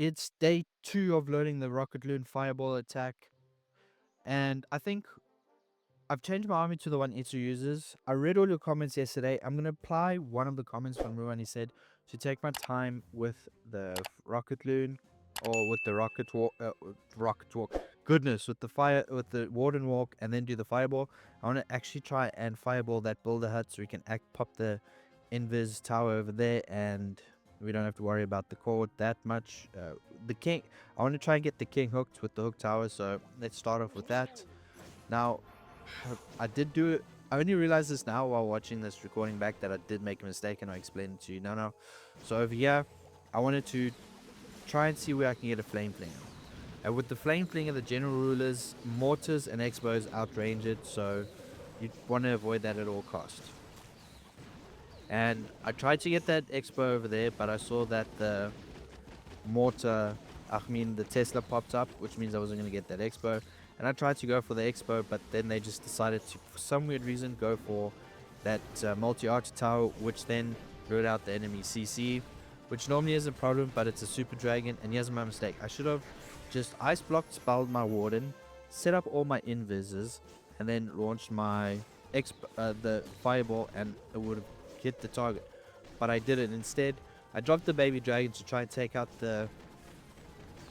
It's day 2 of learning the Rocket Loon Fireball attack, and I think I've changed my army to the one Itsu uses. I read all your comments yesterday. I'm going to apply one of the comments from Ruan. He said to take my time with the Rocket Loon, or with the Rocket Walk. Goodness, with the fire, with the Warden Walk, and then do the Fireball. I want to actually try and Fireball that Builder Hut so we can pop the Invis Tower over there, and we don't have to worry about the core that much. The King, I want to try and get the King hooked with the Hook Tower, so let's start off with that. Now, I did do it. I only realized this now while watching this recording back that I did make a mistake, and I explained it to you. No. So over here, I wanted to try and see where I can get a Flame Flinger. And with the Flame Flinger, the general rule is mortars and X-bows outrange it, so you want to avoid that at all costs. And I tried to get that X-bow over there, but I saw that the the Tesla popped up, which means I wasn't going to get that Expo. And I tried to go for the Expo, but then they just decided to, for some weird reason, go for that multi-archer tower, which then ruled out the enemy CC, which normally is a problem, but it's a super dragon. And here's my mistake. I should have just ice blocked, spelled my warden, set up all my invises, and then launched my the fireball, and it would have hit the target. But I didn't. Instead, I dropped the baby dragon to try and take out the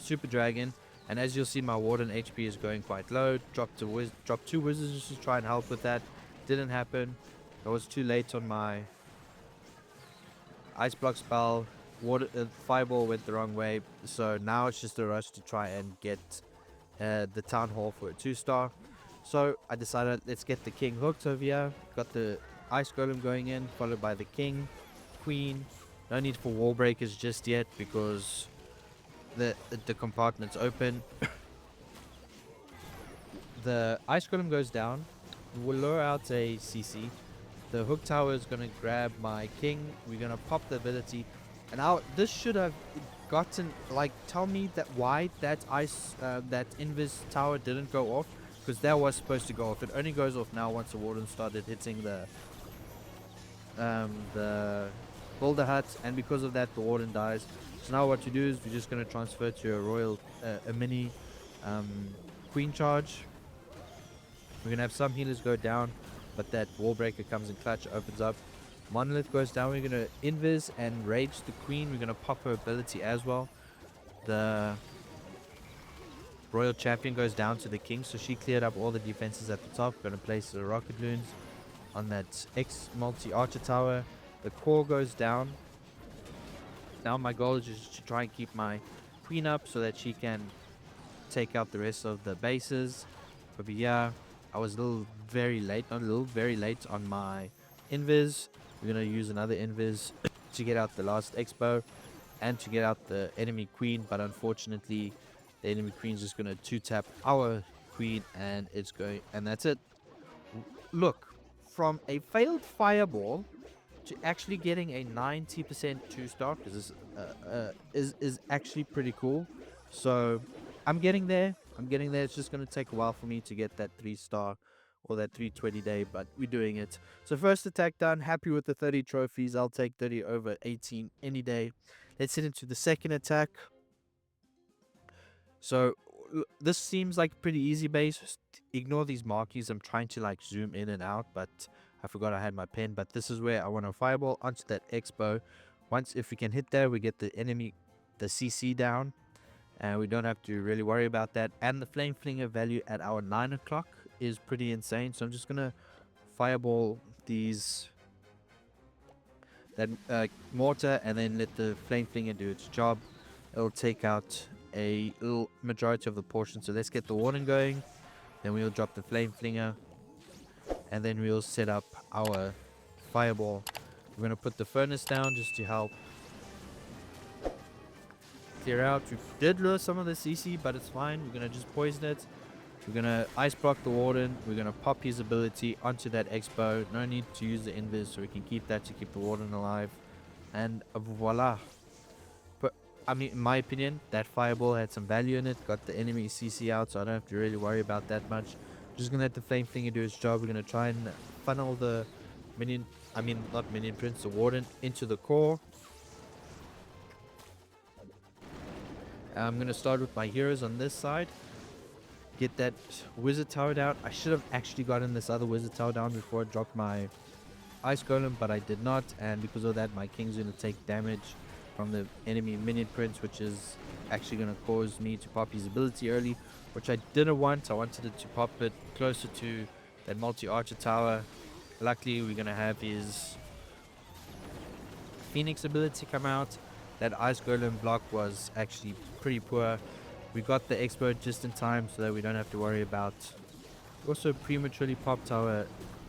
super dragon, and as you'll see, my warden HP is going quite low. Dropped two wizards just to try and help with that. Didn't happen. I was too late on my ice block spell. Fireball went the wrong way, so now it's just a rush to try and get the town hall for a 2-star. So I decided, let's get the king hooked over here. Got the ice golem going in, followed by the king, queen. No need for wall breakers just yet because the compartment's open. The ice golem goes down. We'll lure out a CC. The hook tower is going to grab my king. We're going to pop the ability. And now this should have gotten, like, tell me that why that that invis tower didn't go off, because that was supposed to go off. It only goes off now once the warden started hitting the builder hut, and because of that the warden dies. So now what you do is we're just going to transfer to a royal a mini queen charge. We're going to have some healers go down, but that wall breaker comes in clutch, opens up. Monolith goes down. We're going to invis and rage the queen. We're going to pop her ability as well. The royal champion goes down to the king, so she cleared up all the defenses at the top. We're going to place the rocket loons on that X multi-archer tower. The core goes down. Now my goal is just to try and keep my queen up so that she can take out the rest of the bases. But yeah, I was very late on my invis. We're going to use another invis to get out the last expo and to get out the enemy queen, but unfortunately the enemy queen's just going to 2-tap our queen, and that's it. Look, from a failed fireball to actually getting a 90% 2-star, because this is actually pretty cool. So I'm getting there. It's just going to take a while for me to get that 3-star or that 320 day, but we're doing it. So first attack done. Happy with the 30 trophies. I'll take 30 over 18 any day. Let's hit into the second attack. So this seems like pretty easy base. Just ignore these marquees. I'm trying to like zoom in and out, but I forgot I had my pen. But this is where I want to fireball onto that expo. Once, if we can hit there, we get the enemy, the CC down, and we don't have to really worry about that. And the flame flinger value at our 9 o'clock is pretty insane. So I'm just gonna fireball that mortar, and then let the flame flinger do its job. It'll take out a little majority of the portion. So let's get the warden going, then we'll drop the flame flinger, and then we'll set up our fireball. We're going to put the furnace down just to help clear out. We did lose some of the CC, but it's fine. We're going to just poison it. We're going to ice block the warden. We're going to pop his ability onto that expo. No need to use the invis, so we can keep that to keep the warden alive. And voila. But I mean, in my opinion, that fireball had some value in it. Got the enemy CC out, so I don't have to really worry about that much. Just gonna let the flame flinger do its job. We're gonna try and funnel the not minion prince, the warden into the core. I'm going to start with my heroes on this side. Get that wizard tower down. I should have actually gotten this other wizard tower down before I dropped my ice golem, but I did not, and because of that my king's going to take damage from the enemy minion prince, which is actually going to cause me to pop his ability early, which I didn't want. I wanted it to pop it closer to that multi-archer tower. Luckily we're going to have his phoenix ability come out. That ice golem block was actually pretty poor. We got the expert just in time so that we don't have to worry about. Also prematurely popped our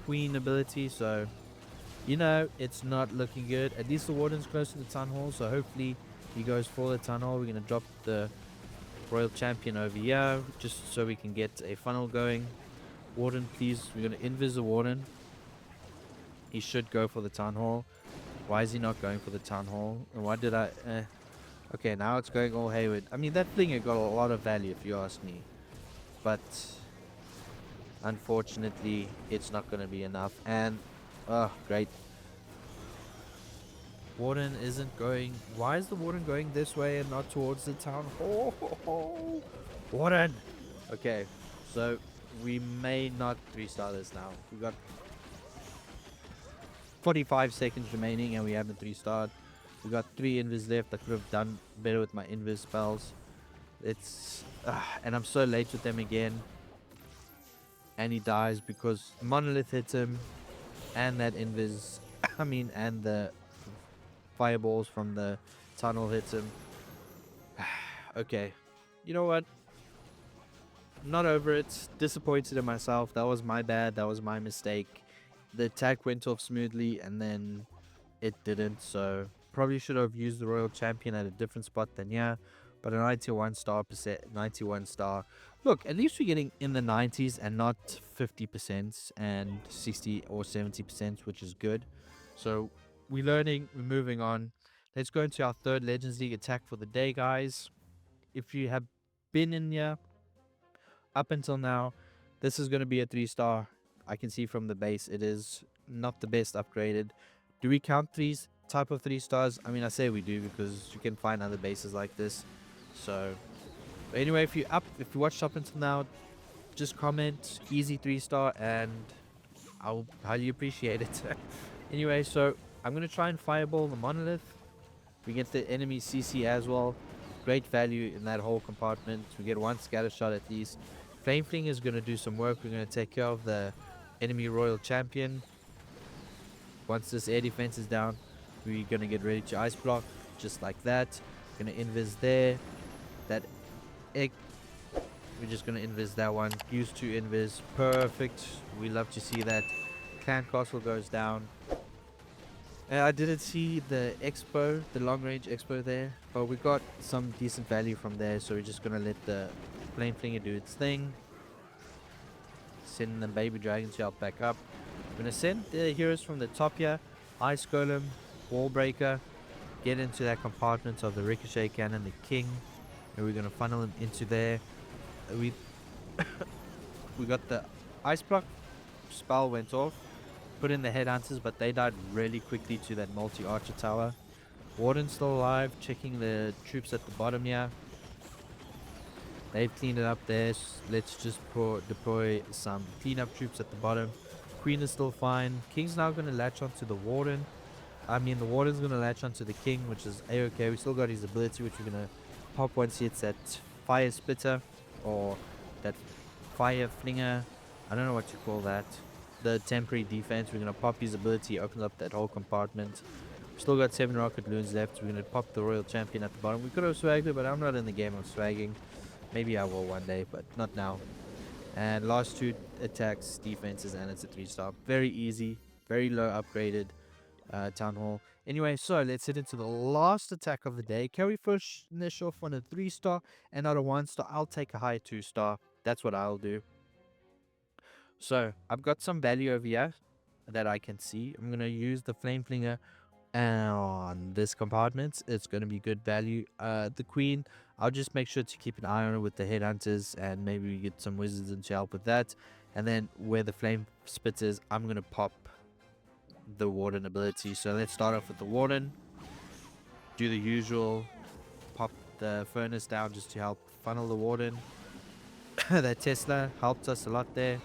queen ability, so you know, it's not looking good. At least the warden's close to the town hall, so hopefully he goes for the town hall. We're going to drop the royal champion over here just so we can get a funnel going. Warden, please. We're going to invis the warden. He should go for the town hall. Why is he not going for the town hall? And why did I... Okay, now it's going all hayward. I mean, that thing got a lot of value if you ask me. But unfortunately, it's not going to be enough. And... oh, great. Warden isn't going... Why is the warden going this way and not towards the town hall? Warden! Okay, so we may not 3-star this now. We've got 45 seconds remaining and we haven't 3-starred. We got 3 invis left. I could have done better with my invis spells. It's... and I'm so late with them again. And he dies because monolith hits him. And that invis... I mean, and the fireballs from the tunnel hits him. Okay. You know what? I'm not over it. Disappointed in myself. That was my bad. That was my mistake. The attack went off smoothly and then it didn't. So probably should have used the royal champion at a different spot than yeah. But a 91 star percent, 91 star. Look, at least we're getting in the 90s and not 50% and 60 or 70%, which is good. So we're learning, we're moving on. Let's go into our third Legends League attack for the day, guys. If you have been in here up until now, this is going to be a 3-star. I can see from the base it is not the best upgraded. Do we count these type of 3-stars? I mean, I say we do because you can find other bases like this. So but anyway, if you watched up until now, just comment easy 3-star and I'll highly appreciate it. Anyway, so I'm going to try and fireball the monolith. We get the enemy CC as well. Great value in that whole compartment. We get 1 scatter shot at least. Flame Fling is going to do some work. We're going to take care of the enemy royal champion. Once this air defense is down, we're going to get ready to ice block just like that. Going to invis there. That egg, we're just going to invis that one. Use 2 invis. Perfect. We love to see that. Clan castle goes down. I didn't see the expo, the long range expo there, but we got some decent value from there, so we're just going to let the flame flinger do its thing. Send the baby dragon to help back up. We're going to send the heroes from the top here. Ice golem, wall breaker, get into that compartment of the ricochet cannon, the king, and we're going to funnel him into there. We got the ice block spell went off. Put in the headhunters, but they died really quickly to that multi-archer tower. Warden's still alive, checking the troops at the bottom here. They've cleaned it up there. Let's just deploy some cleanup troops at the bottom. Queen is still fine. King's now going to latch onto the warden. I mean, the warden's going to latch onto the king, which is a-okay. We still got his ability, which we're going to pop once he hits that fire splitter or that fire flinger. I don't know what you call that. The temporary defense. We're going to pop his ability, open up that whole compartment. We've still got 7 rocket loons left. We're going to pop the royal champion at the bottom. We could have swagged it, but I'm not in the game of swagging. Maybe I will one day, but not now. And last 2 attacks, defenses, and it's a 3-star. Very easy, very low upgraded town hall. Anyway, so let's head into the last attack of the day. Can we finish off on a 3-star and not a 1-star? I'll take a high 2-star. That's what I'll do. So I've got some value over here that I can see. I'm going to use the flame flinger on this compartment. It's going to be good value. The queen, I'll just make sure to keep an eye on her with the headhunters and maybe we get some wizards in to help with that. And then where the flame spit is, I'm going to pop the warden ability. So let's start off with the warden. Do the usual. Pop the furnace down just to help funnel the water in. That Tesla helped us a lot there.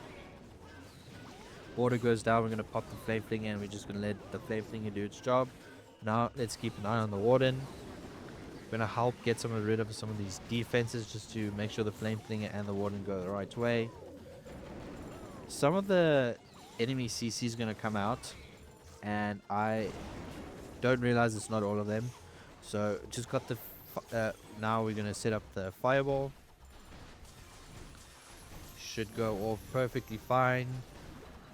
Water goes down, we're going to pop the flame flinger and we're just going to let the flame flinger do its job. Now let's keep an eye on the warden. We're going to help get rid of some of these defenses just to make sure the flame flinger and the warden go the right way. Some of the enemy CC is going to come out, and I don't realize it's not all of them. So just got the now we're going to set up the fireball. Should go off perfectly fine.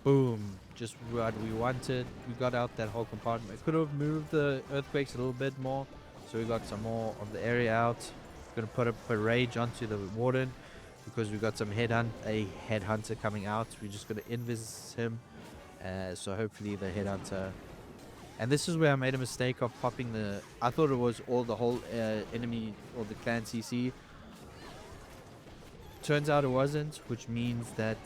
Boom, just what we wanted. We got out that whole compartment. Could have moved the earthquakes a little bit more, so we got some more of the area out. Gonna put a rage onto the warden because we got some headhunter coming out. We're just gonna invis him, so hopefully the headhunter. And this is where I made a mistake of popping the. I thought it was all the whole enemy or the clan CC. Turns out it wasn't, which means that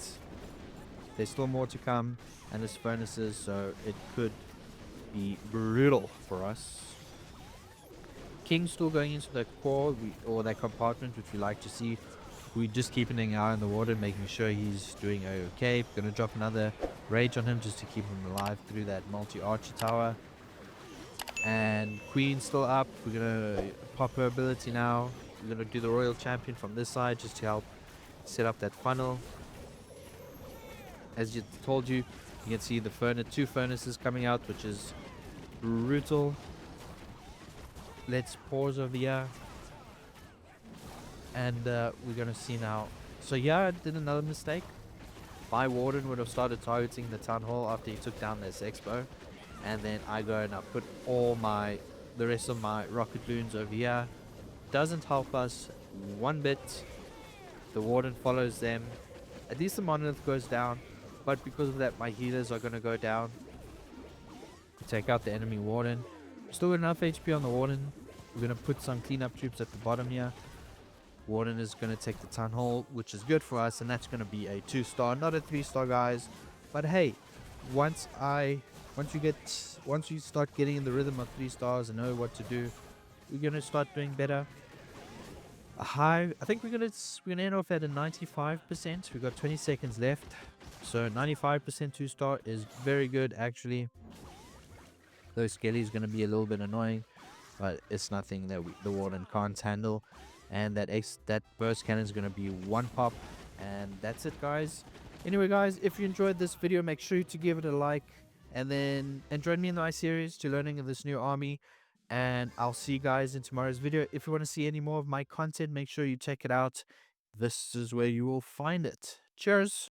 there's still more to come, and there's furnaces, so it could be brutal for us. King's still going into the core, or that compartment, which we like to see. We're just keeping an eye on the water, making sure he's doing okay. Gonna drop another rage on him just to keep him alive through that multi-archer tower. And Queen's still up. We're gonna pop her ability now. We're gonna do the Royal Champion from this side just to help set up that funnel. As you told you, you can see the two furnaces coming out, which is brutal. Let's pause over here. And we're going to see now. So yeah, I did another mistake. My warden would have started targeting the town hall after he took down this expo. And then I go and I put the rest of my rocket loons over here. Doesn't help us one bit. The warden follows them. At least the monolith goes down. But because of that, my healers are going to go down. Take out the enemy warden. Still got enough HP on the warden. We're going to put some cleanup troops at the bottom here. Warden is going to take the town hall, which is good for us. And that's going to be a 2-star, not a 3-star, guys. But hey, once you start getting in the rhythm of 3 stars and know what to do, we're going to start doing better. I think we're gonna end off at a 95%. We've got 20 seconds left, so 95% 2-star is very good actually. Though Skelly is gonna be a little bit annoying, but it's nothing that the warden can't handle. And that burst cannon is gonna be 1 pop, and that's it, guys. Anyway, guys, if you enjoyed this video, make sure to give it a like, and join me in my series to learning of this new army. And I'll see you guys in tomorrow's video. If you want to see any more of my content, make sure you check it out. This is where you will find it. Cheers.